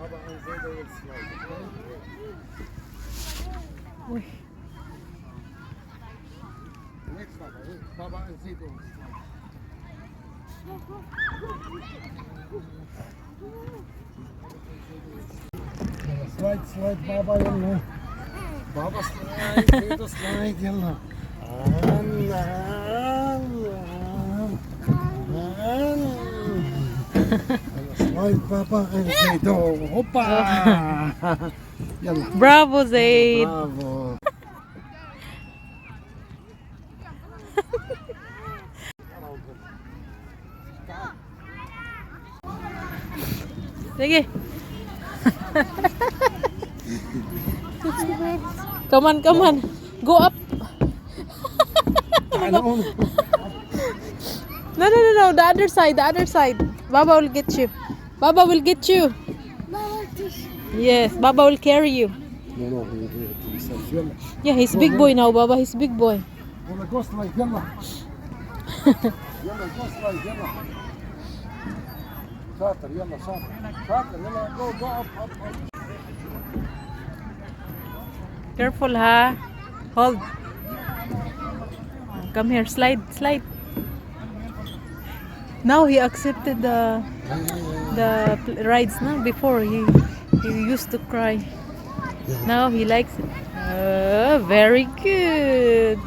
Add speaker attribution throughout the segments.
Speaker 1: Baba and Zaydo will slide, okay?
Speaker 2: Uy.
Speaker 1: Next, Baba. Wait. Baba and Zaydo will slide. Slide, slide, Baba, يلا. Baba slide, Zaydo slide, يلا. Slide, Baba and Zaydo. Hoppa! يلا.
Speaker 2: Bravo, Zaid.
Speaker 1: Bravo.
Speaker 2: Sige. Come on, come on. Go up.
Speaker 1: Ano?
Speaker 2: No, no, no, no. The other side, the other side. Baba will get you. Baba will get you. Yes, Baba will carry you.
Speaker 1: No, he says, يلا.
Speaker 2: Yeah, he's big boy now, Baba. He's big boy.
Speaker 1: يلا go slide, يلا. يلا go slide, يلا. شاطر يلا شاطر شاطر يلا go up.
Speaker 2: Careful, ha. Hold. Come here, slide, slide. Now he accepted the rides. Now before he used to cry. Now he likes it. Very good.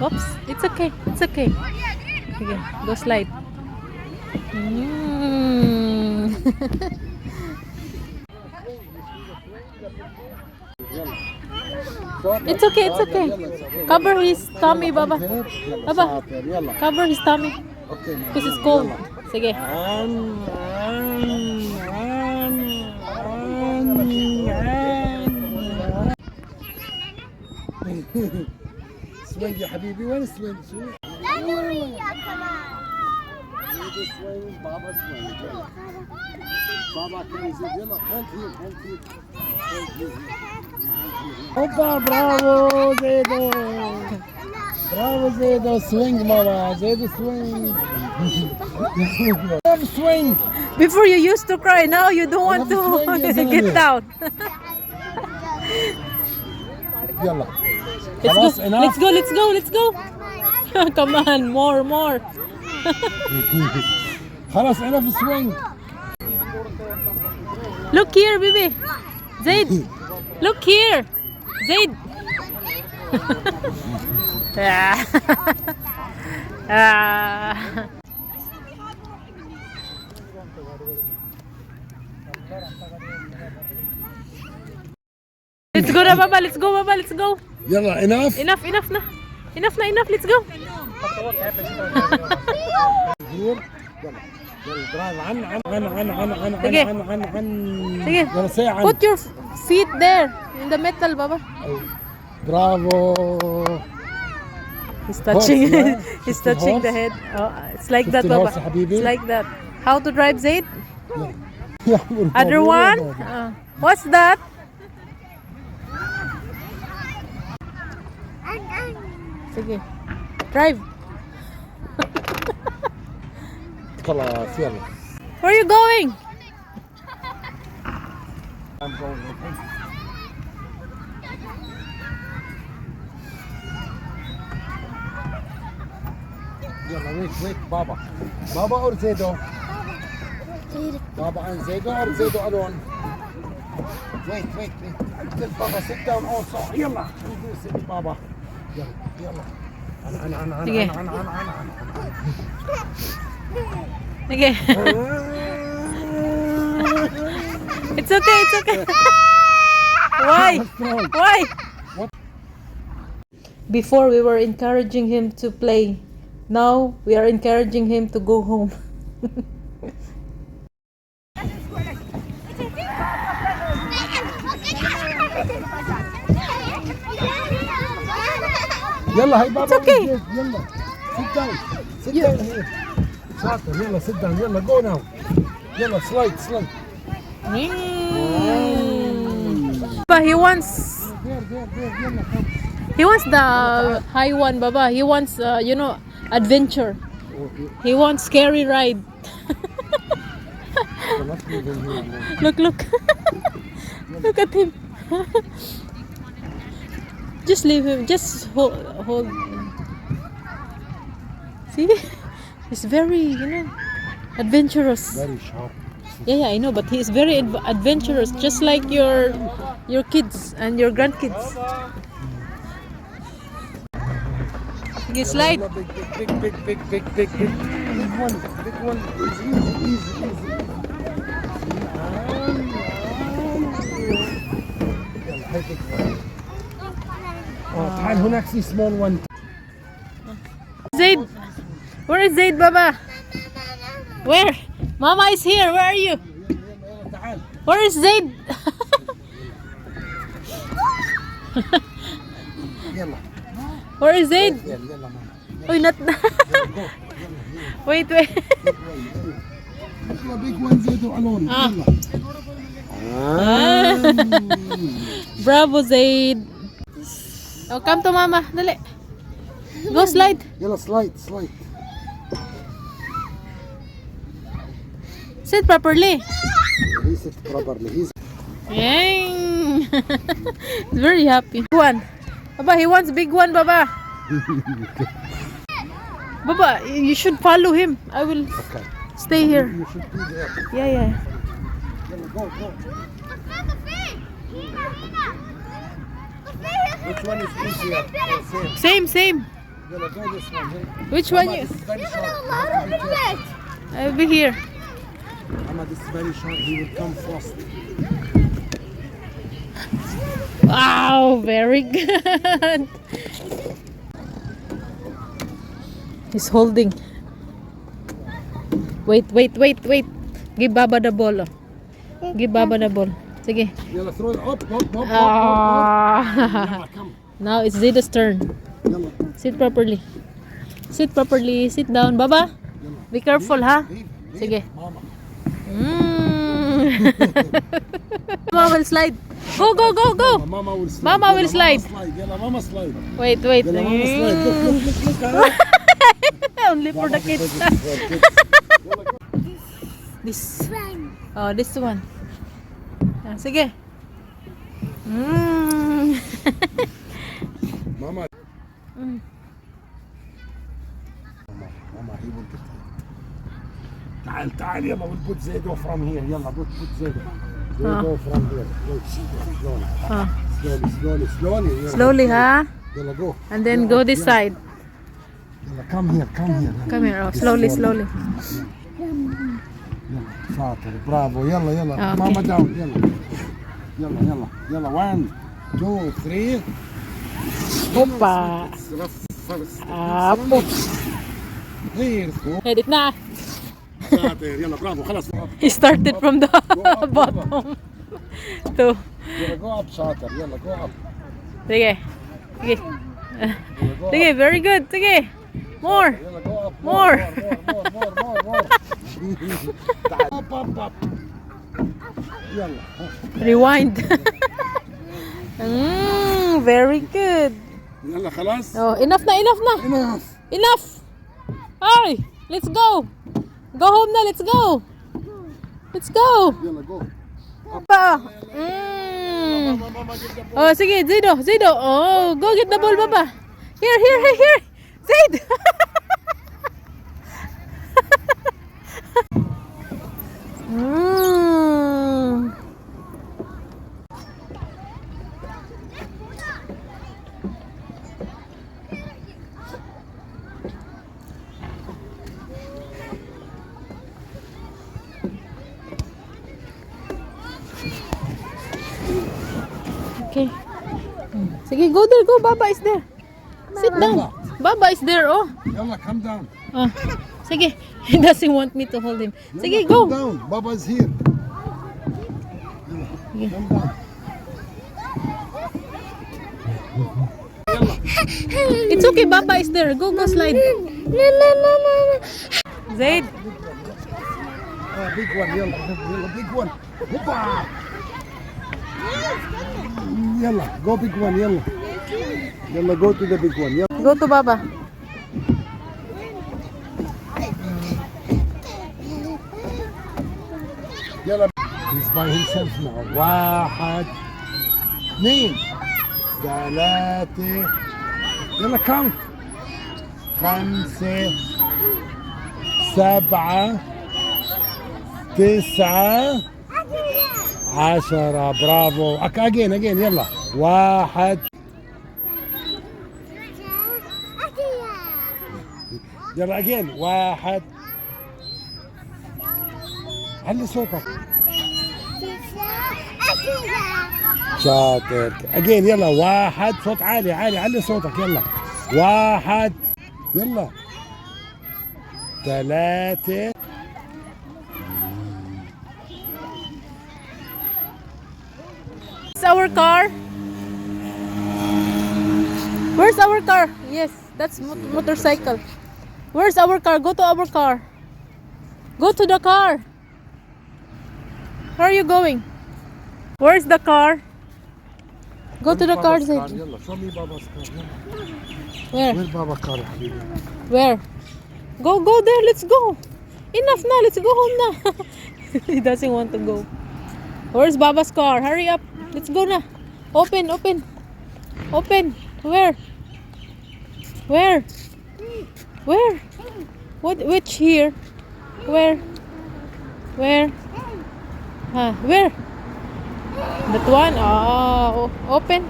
Speaker 2: Oops, it's okay. It's okay. Okay, go slide. It's okay, it's okay. Cover his tummy, Baba. Baba, cover his tummy. Because it's cold. Sige.
Speaker 1: سوينج يا حبيبي وين سوينج شو؟
Speaker 3: لا وياك كمان.
Speaker 1: سوينج بابا سوينج بابا كان يزيد يلا هولد هير هوبا برافو زيدو برافو زيدو سوينج ماما زيدو سوينج سوينج
Speaker 2: Before you used to cry, now you don't want to get down.
Speaker 1: يلا
Speaker 2: Let's go, let's go, let's go, let's go. Come on, more.
Speaker 1: خلاص enough swing.
Speaker 2: Look here, baby. Zaid, look here. Zaid. Let's go na, Baba. Let's go, Baba. Let's go.
Speaker 1: يلا enough.
Speaker 2: Enough na. Enough. Let's go.
Speaker 1: Here. يلا درايف عن
Speaker 2: Sige. Sige.
Speaker 1: يلا ساعة
Speaker 2: Put your feet there in the metal, Baba.
Speaker 1: برافو.
Speaker 2: He's touching.
Speaker 1: Horse, yeah.
Speaker 2: He's
Speaker 1: 50
Speaker 2: touching the
Speaker 1: horse.
Speaker 2: head. Oh, it's like that,
Speaker 1: 50
Speaker 2: Baba.
Speaker 1: horse, حبيبي.
Speaker 2: It's like that. How to drive, Zaid?
Speaker 1: يلا.
Speaker 2: Other one? What's that? Sige. Drive.
Speaker 1: خلاص يلا.
Speaker 2: Where are you going?
Speaker 1: I'm going with him. يلا wait بابا اور زيدو بابا عن زيدو اور زيدو alone wait انزل بابا sit down also يلا انزل بابا يلا
Speaker 2: Sige. Sige. It's okay. Why? Before we were encouraging him to play. Now we are encouraging him to go home.
Speaker 1: يلا هاي بابا
Speaker 2: It's okay.
Speaker 1: يلا sit down here شاطر يلا sit down يلا go now يلا slide slide.
Speaker 2: But he wants
Speaker 1: There يلا come.
Speaker 2: he wants the high one, Baba. He wants adventure.
Speaker 1: Okay.
Speaker 2: He wants scary ride.
Speaker 1: So let's move in here now.
Speaker 2: Look. Look at him. Just leave him. Just hold. See? He's very, adventurous.
Speaker 1: Very sharp.
Speaker 2: Yeah, I know, but he is very adventurous, just like your kids and your grandkids. You slide.
Speaker 1: Big one. Big one. Easy. يلا هاي big one. تعال هناك في small one.
Speaker 2: Zaid, where is Zaid, Baba? Where? Mama is here. Where are you?
Speaker 1: يلا تعال.
Speaker 2: Where is Zaid?
Speaker 1: يلا
Speaker 2: Where is Zaid?
Speaker 1: يلا ماما.
Speaker 2: Oh, not.
Speaker 1: Go.
Speaker 2: Wait.
Speaker 1: يلا big one زيدوا علون.
Speaker 2: Ah.
Speaker 1: يلا.
Speaker 2: Bravo, Zaid. Oh, come to Mama. Dali. Go slide.
Speaker 1: يلا slide.
Speaker 2: Sit properly.
Speaker 1: He sit properly. He's
Speaker 2: Yang. He's very happy. Big one. Baba, he wants big one, Baba. Baba, you should follow him. I will
Speaker 1: okay.
Speaker 2: stay here.
Speaker 1: You should be there.
Speaker 2: Yeah.
Speaker 1: يلا go. Which one is easier?
Speaker 2: Same.
Speaker 1: يلا go this one.
Speaker 2: Which one you?
Speaker 1: This is very short.
Speaker 2: I'll be here.
Speaker 1: Mama, this is very short. He will come first.
Speaker 2: Wow, very good. He's holding. Wait. Give Baba the ball. Oh. Give Baba the ball. Sige.
Speaker 1: يلا throw it up.
Speaker 2: Ah.
Speaker 1: يلا come.
Speaker 2: Now it's Zaida's turn.
Speaker 1: يلا.
Speaker 2: Sit properly. Sit down, Baba. Be careful, ha?
Speaker 1: Leave.
Speaker 2: Sige.
Speaker 1: Mama.
Speaker 2: Mama will slide. Go.
Speaker 1: Mama will slide.
Speaker 2: Mama will
Speaker 1: يلا
Speaker 2: slide.
Speaker 1: يلا ماما slide.
Speaker 2: Wait.
Speaker 1: يلا ماما slide. Look.
Speaker 2: Only for the kids.
Speaker 1: يلا go.
Speaker 2: This. Oh, this one. Ah, sige.
Speaker 1: Mama.
Speaker 2: Mm.
Speaker 1: Mama, he will get it. تعال يلا we'll put Zaido from here. يلا put Zaido. Zaido from here. Wait, slowly.
Speaker 2: Ah.
Speaker 1: Slowly. يلا.
Speaker 2: Slowly, ha?
Speaker 1: يلا go.
Speaker 2: And then go this side.
Speaker 1: يلا come here.
Speaker 2: Come here. Oh, slowly.
Speaker 1: يلا شاطر برافو يلا
Speaker 2: Okay.
Speaker 1: ماما داون يلا 1 2 3
Speaker 2: Opa. Apo.
Speaker 1: Here go.
Speaker 2: Edit na.
Speaker 1: شاطر يلا برافو خلاص.
Speaker 2: He started from the bottom. To.
Speaker 1: يلا go up شاطر يلا go up.
Speaker 2: Sige.
Speaker 1: يلا go
Speaker 2: Sige, very good. Sige. More.
Speaker 1: يلا go up.
Speaker 2: More.
Speaker 1: تعال. up. يلا.
Speaker 2: Rewind. Very good.
Speaker 1: يلا خلاص.
Speaker 2: Oh, enough na.
Speaker 1: Enough.
Speaker 2: Hurry. Let's go. Go home na. Let's go.
Speaker 1: يلا go.
Speaker 2: Pa.
Speaker 1: Mama get the ball.
Speaker 2: Oh, sige, Zaido. Oh, go get the ball, Baba. Here. Zaid. Okay. Sige, go there. Go. Baba is there. Sit down. Baba is there. Oh.
Speaker 1: يلا come down.
Speaker 2: Ah. Sige. He doesn't want me to hold him. Sige,
Speaker 1: يلا,
Speaker 2: go.
Speaker 1: come down. Baba's here.
Speaker 2: Sige.
Speaker 1: Come down.
Speaker 2: It's okay. Baba is there. Go slide. Zaid.
Speaker 1: big one. يلا يلا big one. هوبا. يلا go big one. يلا. يلا go to the big one. يلا.
Speaker 2: Go to Baba.
Speaker 1: يلا. He's by himself now. 1 2 3 يلا count. 5 7 9 10 برافو. again يلا. 1 يلا again. 1 علي صوتك. شاطر. again يلا. 1 صوت عالي علي صوتك. يلا. 1 يلا. 3
Speaker 2: It's our car. Where's our car? Yes, that's motorcycle. Where's our car? Go to our car. Go to the car. Where are you going? Where's the car? Go to the car, Zaid.
Speaker 1: يلا. show me Baba's car. يلا.
Speaker 2: Where?
Speaker 1: وين بابا كار يا حبيبي؟
Speaker 2: Where? Go there. Let's go. Enough now. Let's go home now. He doesn't want to go. Where's Baba's car? Hurry up. Let's go now. Open. Where? What? Which here? Where? Huh? Where? That one? Oh, open.